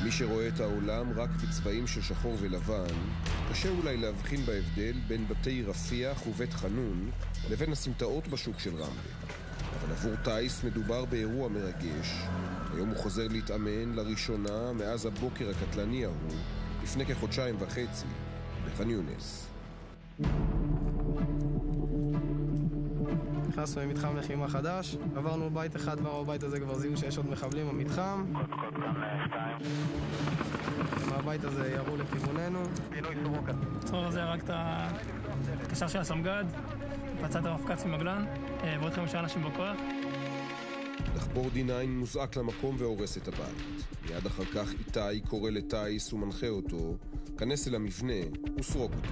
למי שרואה את העולם רק בצבעים של שחור ולבן, קשה אולי להבחין בהבדל בין בתי רפיח ובית חנון לבין הסמטאות בשוק של רמלה. אבל עבור טייס מדובר באירוע מרגש. היום הוא חוזר להתאמן לראשונה מאז הבוקר הקטלני ההוא, לפני כחודשיים וחצי, בח'אן יונס. נכנסנו למתחם לחימה חדש, עברנו בית אחד ובבית הזה כבר זיהו שיש עוד מחבלים במתחם. מהבית הזה ירו לכיווננו. פינוי סורוקה. הצרור הזה הרג את הקשר של הסמג"ד, פצע את המפקץ ממגלן, ועוד 5 אנשים בכוח. דחפור D9 מוזעק למקום והורס את הבית. מיד אחר כך איתי קורא לטייס ומנחה אותו, כנס אל המבנה וסרוק אותו.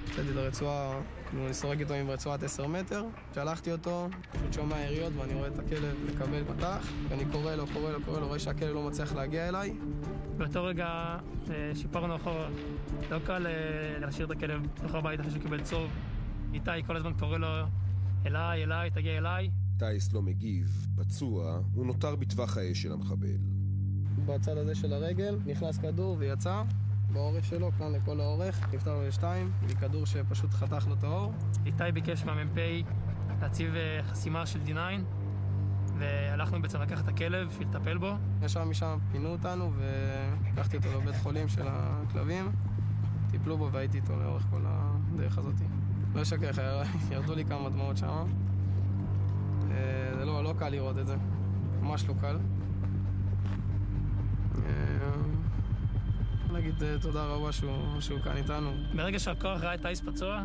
יצאתי לרצועה, אני סורק איתו עם רצועת 10 מטר, שלחתי אותו, פשוט שומע יריות ואני רואה את הכלב לקבל פתח, ואני קורא לו, רואה שהכלב לא מצליח להגיע אליי. באותו רגע שיפרנו אחורה, לא קל להשאיר את הכלב בתוך הבית אחרי שקיבל צור. איתי כל הזמן קורא לו, אליי, תגיע אליי. טייס לא מגיב, פצוע, הוא נותר בטווח האש של המחבל. בצד הזה של הרגל נכנס כדור ויצא. בעורף שלו, כאן לכל האורך, נפטר לו לשתיים, מכדור שפשוט חתך לו את האור. איתי ביקש מהמ"פ להציב חסימה של D9, והלכנו בעצם לקחת את הכלב בשביל לטפל בו. ישר משם פינו אותנו ולקחתי אותו לבית חולים של הכלבים, טיפלו בו והייתי איתו לאורך כל הדרך הזאת. לא שקח, ירדו לי כמה דמעות שם. זה לא קל לראות את זה, ממש לא קל. נגיד תודה רבה שהוא כאן איתנו. ברגע שהכוח ראה את טייס פצוע,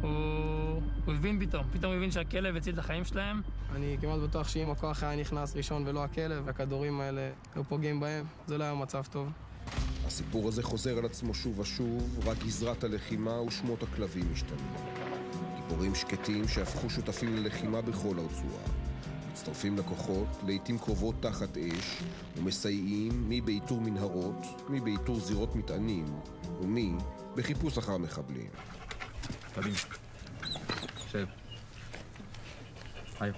הוא הבין פתאום הוא הבין שהכלב הציל את החיים שלהם. אני כמעט בטוח שאם הכוח היה נכנס ראשון ולא הכלב, והכדורים האלה היו פוגעים בהם, זה לא היה מצב טוב. הסיפור הזה חוזר על עצמו שוב ושוב, רק גזרת הלחימה ושמות הכלבים משתנים. גיבורים שקטים שהפכו שותפים ללחימה בכל הרצועה. מצטרפים לכוחות, לעתים קרובות תחת אש, ומסייעים מי באיתור מנהרות, מי באיתור זירות מטענים, ומי בחיפוש אחר מחבלים. קדימה. שב. היי.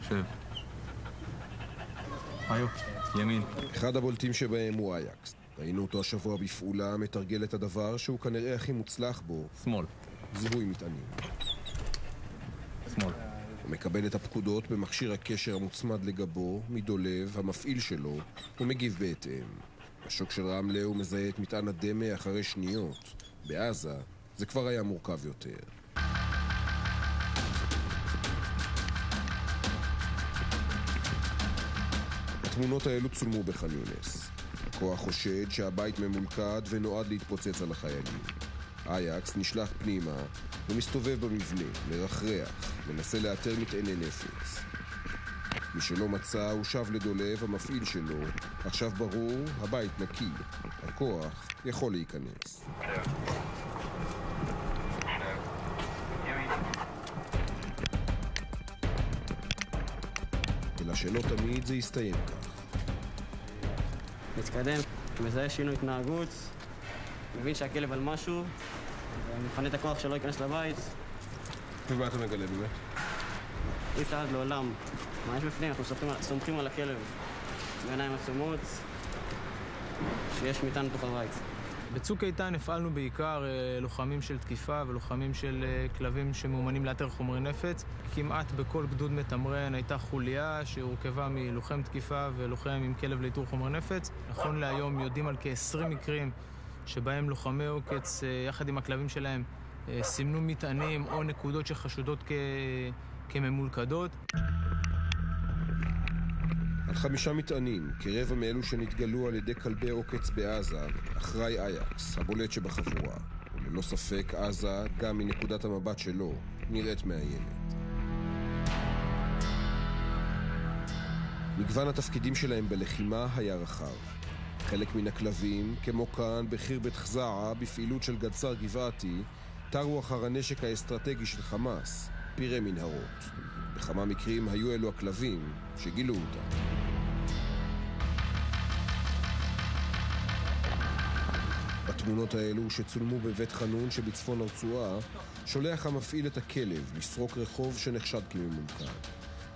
שב. היו. ימין. אחד הבולטים שבהם הוא אייקס. ראינו אותו השבוע בפעולה, מתרגל את הדבר שהוא כנראה הכי מוצלח בו. שמאל. זיהוי מטענים. שמאל. הוא מקבל את הפקודות במכשיר הקשר המוצמד לגבו, מדולב, המפעיל שלו, ומגיב בהתאם. בשוק של רמלה הוא מזהה את מטען הדמה אחרי שניות. בעזה זה כבר היה מורכב יותר. התמונות האלו צולמו בח'אן יונס. הכוח חושד שהבית ממולכד ונועד להתפוצץ על החיילים. אייקס נשלח פנימה ומסתובב במבנה, מרחרח, מנסה לאתר מטעני נפץ. מי שלא מצא הוא שב לדולב, המפעיל שלו. עכשיו ברור, הבית נקי. הכוח יכול להיכנס. אלא שלא תמיד זה יסתיים כך. מתקדם, מזהה שינוי התנהגות, מבין שהכלב על משהו, ומפנה את הכוח שלא ייכנס לבית. ומה אתה מגלה באמת? אי אפשר עד לעולם. מה יש בפנים? אנחנו סומכים על הכלב. בעיניים עצומות, שיש מטען בתוך הבית. בצוק איתן הפעלנו בעיקר לוחמים של תקיפה ולוחמים של כלבים שמאומנים לאתר חומרי נפץ. כמעט בכל גדוד מתמרן הייתה חוליה שהורכבה מלוחם תקיפה ולוחם עם כלב לאיתור חומרי נפץ. נכון להיום יודעים על כ-20 מקרים שבהם לוחמי עוקץ יחד עם הכלבים שלהם סימנו מטענים או נקודות שחשודות כממולכדות. על 5 מטענים, כרבע מאלו שנתגלו על ידי כלבי עוקץ בעזה, אחראי אייקס, הבולט שבחבורה. וללא ספק עזה, גם מנקודת המבט שלו, נראית מאיימת. מגוון התפקידים שלהם בלחימה היה רחב. חלק מן הכלבים, כמו כאן בחירבת חזעה, בפעילות של גדסר גבעתי, תרו אחר הנשק האסטרטגי של חמאס, פירי מנהרות. בכמה מקרים היו אלו הכלבים שגילו אותם. בתמונות האלו שצולמו בבית חנון שבצפון הרצועה, שולח המפעיל את הכלב לסרוק רחוב שנחשד כממולכד.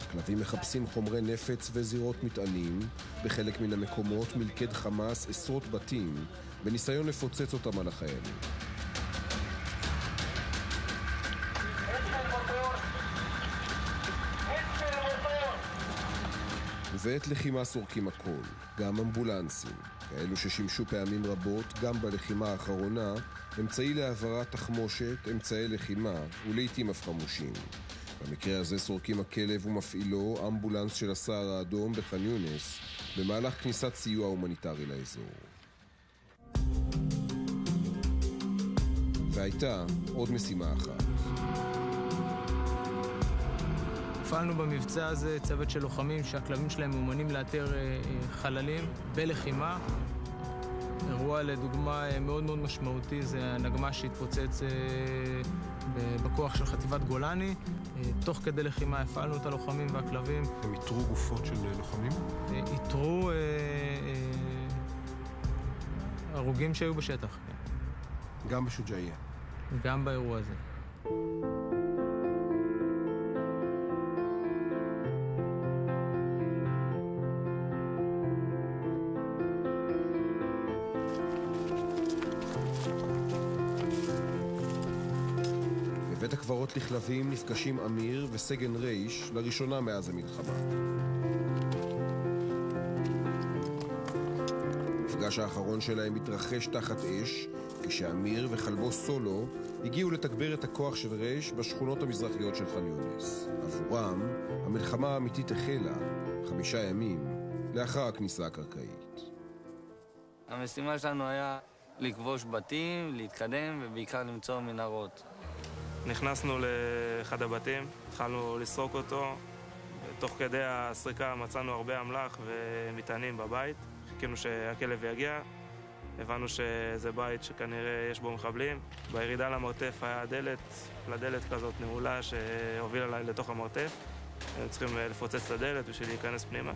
הכלבים מחפשים חומרי נפץ וזירות מטענים. בחלק מן המקומות מלכד חמאס עשרות בתים בניסיון לפוצץ אותם על החיילים. ובעת לחימה סורקים הכל, גם אמבולנסים, כאלו ששימשו פעמים רבות, גם בלחימה האחרונה, אמצעי להעברת תחמושת, אמצעי לחימה ולעיתים אף חמושים. במקרה הזה סורקים הכלב ומפעילו אמבולנס של הסהר האדום בח'אן יונס, במהלך כניסת סיוע הומניטרי לאזור. והייתה עוד משימה אחת. הפעלנו במבצע הזה צוות של לוחמים שהכלבים שלהם מאומנים לאתר חללים בלחימה. אירוע לדוגמה מאוד מאוד משמעותי זה הנגמ"ש שהתפוצץ בכוח של חטיבת גולני. תוך כדי לחימה הפעלנו את הלוחמים והכלבים. הם איתרו גופות של לוחמים? איתרו הרוגים שהיו בשטח. גם בשוג'איה? גם באירוע הזה. בבית הקברות לכלבים נפגשים אמיר וסגן רייש לראשונה מאז המלחמה. המפגש האחרון שלהם התרחש תחת אש, כשאמיר וכלבו סולו הגיעו לתגבר את הכוח של רייש בשכונות המזרחיות של ח'אן יונס. עבורם, המלחמה האמיתית החלה 5 ימים לאחר הכניסה הקרקעית. המשימה שלנו היה לכבוש בתים, להתקדם ובעיקר למצוא מנהרות. נכנסנו לאחד הבתים, התחלנו לסרוק אותו. תוך כדי הסריקה מצאנו הרבה אמל"ח ומטענים בבית. חיכינו שהכלב יגיע. הבנו שזה בית שכנראה יש בו מחבלים. בירידה למרתף היה לדלת כזאת נעולה שהובילה אליי לתוך המרתף. הם צריכים לפוצץ את הדלת בשביל להיכנס פנימה.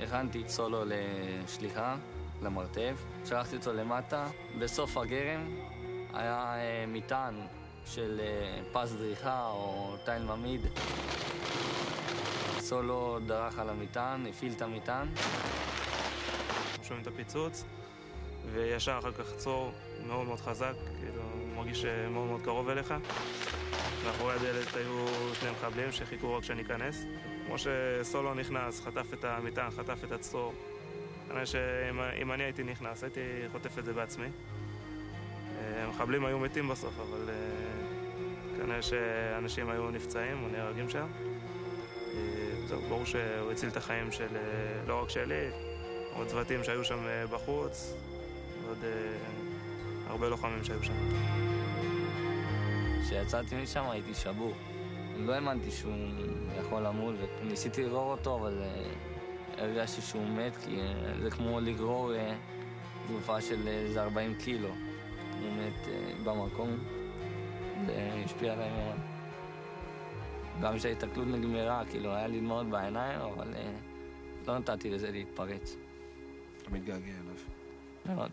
הכנתי סולו לשליחה למרתף, שלחתי אותו למטה. בסוף הגרם היה מטען של פס דריכה או תיל ממיד. סולו דרך על המטען, הפעיל את המטען. שומעים את הפיצוץ, וישר אחר כך צור מאוד מאוד חזק, כאילו מרגיש מאוד מאוד קרוב אליך. מאחורי הדלת היו 2 מחבלים שחיכו רק שניכנס. כמו שסולו נכנס, חטף את המטען, חטף את הצור. כנראה שאם אני הייתי נכנס, הייתי חוטף את זה בעצמי. המחבלים היו מתים בסוף, אבל כנראה שאנשים היו נפצעים או נהרגים שם. זהו, ברור שהוא הציל את החיים של לא רק שלי, עוד צוותים שהיו שם בחוץ, ועוד הרבה לוחמים שהיו שם. כשיצאתי משם הייתי שבור. לא האמנתי שהוא יכול למות, וניסיתי לגרור אותו, אבל הרגשתי שהוא מת, כי זה כמו לגרור גופה של איזה 40 קילו. הוא מת במקום, זה השפיע עליי מאוד. גם שההתקלות נגמרה, כאילו היה לי מאוד בעיניים, אבל לא נתתי לזה להתפרץ. אתה מתגעגע אליו. מאוד.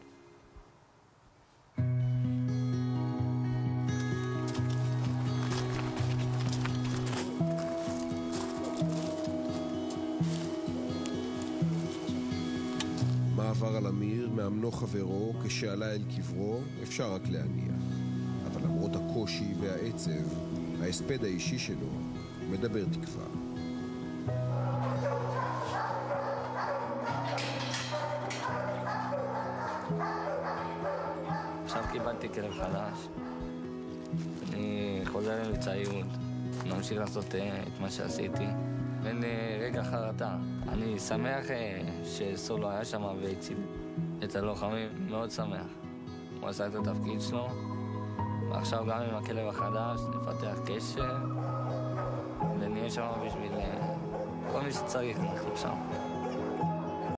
מה עבר על אמיר מאמנו חברו כשעלה אל קברו אפשר רק להניח. אבל למרות הקושי והעצב, ההספד האישי שלו מדבר תקווה. עכשיו קיבלתי כלב חדש. אני חוזר למבצעיות, ממשיך לעשות את מה שעשיתי. אין רגע חרטה. אני שמח שסולו היה שם והציל את הלוחמים, מאוד שמח. הוא עשה את התפקיד שלו, ועכשיו גם עם הכלב החדש נפתח קשר, ונהיה שם בשביל כל מי שצריך, אנחנו שם.